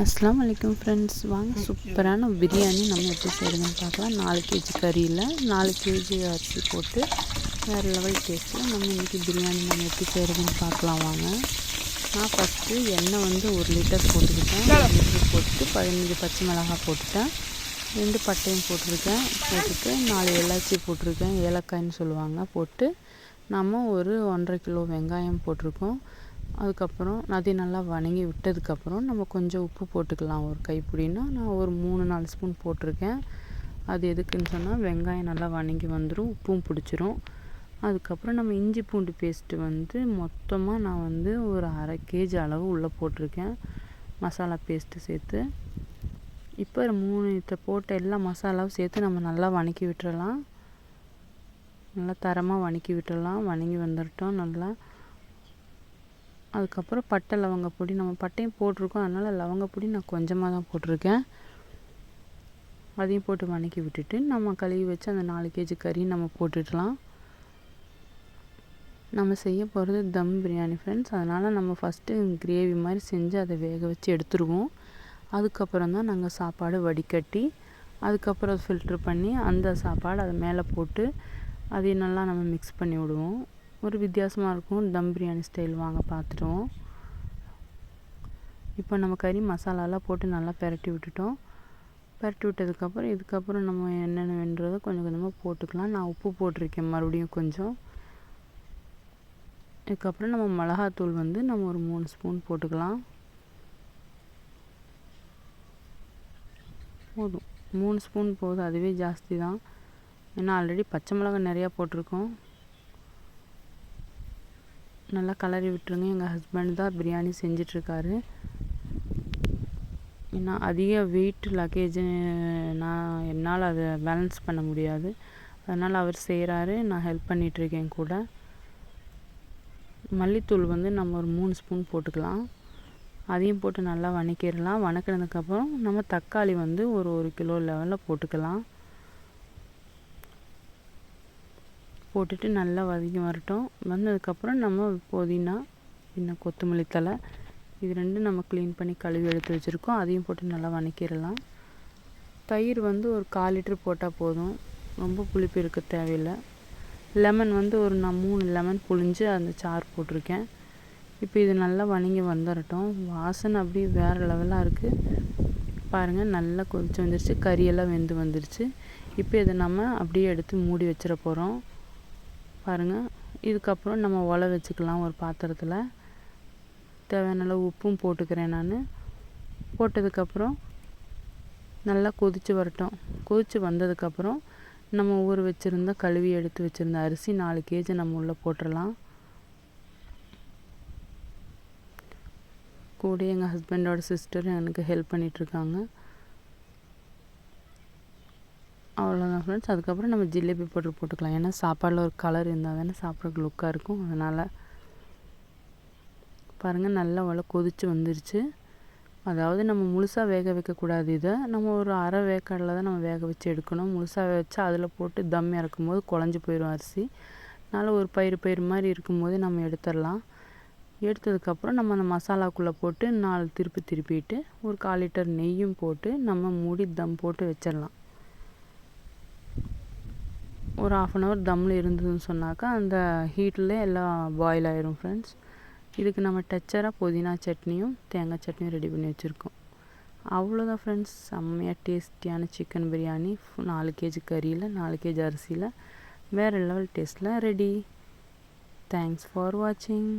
அஸ்ஸலாமு அலைக்கும் ஃப்ரெண்ட்ஸ், வாங்க சூப்பரான பிரியாணி நம்ம எப்படி செய்கிறதுன்னு பார்க்கலாம். 4 கேஜி கறியில் 4 கேஜி அரிசி போட்டு வேறு லெவல் டேஸ்ட்டில் நம்ம இன்றைக்கி பிரியாணி நம்ம எப்படி செய்கிறதுன்னு பார்க்கலாம் வாங்க. நான் ஃபஸ்ட்டு எண்ணெய் 1 லிட்டர் போட்டுக்கிட்டேன். 1 லிட்டர் போட்டு 15 பச்சை மிளகாய் போட்டுட்டேன், 2 பட்டையும் போட்டுட்டு 4 ஏலாச்சி போட்டிருக்கேன், ஏலக்காய்ன்னு சொல்லுவாங்க. போட்டு நம்ம ஒரு 1.5 கிலோ வெங்காயம் போட்டிருக்கோம். அதுக்கப்புறம் அதையும் நல்லா வணங்கி விட்டதுக்கப்புறம் நம்ம கொஞ்சம் உப்பு போட்டுக்கலாம். ஒரு கைப்பிடின்னா நான் ஒரு 3-4 ஸ்பூன் போட்டிருக்கேன். அது எதுக்குன்னு சொன்னால் வெங்காயம் நல்லா வணங்கி வந்துடும், உப்பும் பிடிச்சிரும். அதுக்கப்புறம் நம்ம இஞ்சி பூண்டு பேஸ்ட்டு மொத்தமாக நான் ஒரு 1/2 கேஜி அளவு உள்ளே போட்டிருக்கேன், மசாலா பேஸ்ட்டு சேர்த்து. இப்போ 3 போட்ட எல்லா மசாலாவும் சேர்த்து நம்ம நல்லா வணக்கி விட்டுறலாம். நல்லா தரமாக வணக்கி விட்டுடலாம். வணங்கி வந்துடட்டும் நல்லா. அதுக்கப்புறம் பட்டை லவங்க பொடி, நம்ம பட்டையும் போட்டிருக்கோம், அதனால் லவங்க பொடி நான் கொஞ்சமாக தான் போட்டிருக்கேன். அதையும் போட்டு வணக்கி விட்டுட்டு நம்ம கழுவி வச்சு அந்த 4 கேஜி கறி நம்ம போட்டுடலாம். நம்ம செய்ய போகிறது தம் பிரியாணி ஃப்ரெண்ட்ஸ். அதனால் நம்ம ஃபஸ்ட்டு கிரேவி மாதிரி செஞ்சு அதை வேக வச்சு எடுத்துருவோம். அதுக்கப்புறம் தான் நாங்கள் சாப்பாடு வடிகட்டி அதுக்கப்புறம் அதை ஃபில்ட்ரு பண்ணி அந்த சாப்பாடு அது மேலே போட்டு அதையும் நல்லா நம்ம மிக்ஸ் பண்ணி விடுவோம். ஒரு வித்தியாசமாக இருக்கும் தம் பிரியாணி ஸ்டைல். வாங்க பார்த்துட்டோம். இப்போ நம்ம கறி மசாலாலாம் போட்டு நல்லா பெரட்டி விட்டுட்டோம். பெரட்டி விட்டதுக்கப்புறம் இதுக்கப்புறம் நம்ம என்னென்ன வேணுன்றதை கொஞ்சம் கொஞ்சமாக போட்டுக்கலாம். நான் உப்பு போட்டிருக்கேன் மறுபடியும் கொஞ்சம். இதுக்கப்புறம் நம்ம மிளகாத்தூள் நம்ம ஒரு 3 ஸ்பூன் போட்டுக்கலாம். போதும், 3 ஸ்பூன் போதும், அதுவே ஜாஸ்தி தான். ஏன்னா ஆல்ரெடி பச்சை மிளகாய் நிறையா போட்டிருக்கோம். நல்லா கலரி விட்டுருங்க. எங்கள் ஹஸ்பண்ட் தான் பிரியாணி செஞ்சிட்ருக்காரு. ஏன்னா அதிக வெயிட் லக்கேஜு என்னால் அதை பேலன்ஸ் பண்ண முடியாது, அதனால் அவர் செய்கிறாரு, நான் ஹெல்ப் பண்ணிகிட்ருக்கேன் கூட. மல்லித்தூள் நம்ம ஒரு 3 ஸ்பூன் போட்டுக்கலாம். அதையும் போட்டு நல்லா வணக்கிடலாம். வணக்கினதுக்கப்புறம் நம்ம தக்காளி ஒரு 1 கிலோ லெவலில் போட்டுக்கலாம். போட்டுட்டு நல்லா வதங்கி வரட்டும். வந்ததுக்கப்புறம் நம்ம புதினா, இன்னும் கொத்தமல்லி தழை, இது 2 நம்ம க்ளீன் பண்ணி கழுவி எடுத்து வச்சுருக்கோம், அதையும் போட்டு நல்லா வதக்கிடலாம். தயிர் ஒரு 1/4 லிட்டர் போட்டால் போதும், ரொம்ப புளிப்பு இருக்க தேவையில்லை. லெமன் நான் 3 லெமன் புழிஞ்சு அந்த சாறு போட்டிருக்கேன். இப்போ இது நல்லா வதங்கி வந்துடட்டும். வாசனை அப்படியே வேறு லெவலாக இருக்குது பாருங்கள். நல்லா கொதிச்சு வந்துருச்சு, கறியெல்லாம் வெந்து வந்துருச்சு. இப்போ இதை நம்ம அப்படியே எடுத்து மூடி வச்சிட போகிறோம் பாருங்கள். இதுக்கப்புறம் நம்ம உலை வச்சுக்கலாம். ஒரு பாத்திரத்தில் தேவையான அளவு உப்பும் போட்டுக்கிறேன் நான். போட்டதுக்கப்புறம் நல்லா கொதித்து வரட்டும். கொதித்து வந்ததுக்கப்புறம் நம்ம ஊற வச்சுருந்த கழுவி எடுத்து வச்சுருந்த அரிசி 4 கேஜி நம்ம உள்ளே போட்டுடலாம். கூட எங்கள் ஹஸ்பண்டோட சிஸ்டர் எனக்கு ஹெல்ப் பண்ணிகிட்ருக்காங்க. அவ்வளோதான் ஃப்ரெண்ட்ஸ். அதுக்கப்புறம் நம்ம ஜிலேபி பவுடர் போட்டுக்கலாம். ஏன்னா சாப்பாடில் ஒரு கலர் இருந்தால் தானே சாப்பிட்றதுக்கு லுக்காக இருக்கும். அதனால் பாருங்கள் நல்லா கொதித்து வந்துருச்சு. அதாவது நம்ம முழுசாக வேக வைக்கக்கூடாது. இதை நம்ம ஒரு அரை வேக்காடில் தான் நம்ம வேக வச்சு எடுக்கணும். முழுசாக வச்சா அதில் போட்டு தம் இறக்கும்போது குழஞ்சி போயிடும் அரிசி. அதனால் ஒரு பயிர் மாதிரி இருக்கும்போது நம்ம எடுத்துடலாம். எடுத்ததுக்கப்புறம் நம்ம அந்த மசாலாக்குள்ளே போட்டு 4 திருப்பிட்டு ஒரு 1/4 லிட்டர் நெய்யும் போட்டு நம்ம மூடி தம் போட்டு வச்சிடலாம். ஒரு 1/2 hour தம்மில் இருந்ததுன்னு சொன்னாக்கா அந்த ஹீட்டில் எல்லாம் பாயில் ஆயிரும் ஃப்ரெண்ட்ஸ். இதுக்கு நம்ம டச்சராக புதினா சட்னியும் தேங்காய் சட்னியும் ரெடி பண்ணி வச்சுருக்கோம். அவ்வளோதான் ஃப்ரெண்ட்ஸ். செம்மையாக டேஸ்டியான சிக்கன் பிரியாணி 4 கேஜி கறியில் 4 கேஜி அரிசியில் வேறு லெவல் டேஸ்ட்டில் ரெடி. தேங்க்ஸ் ஃபார் வாட்சிங்.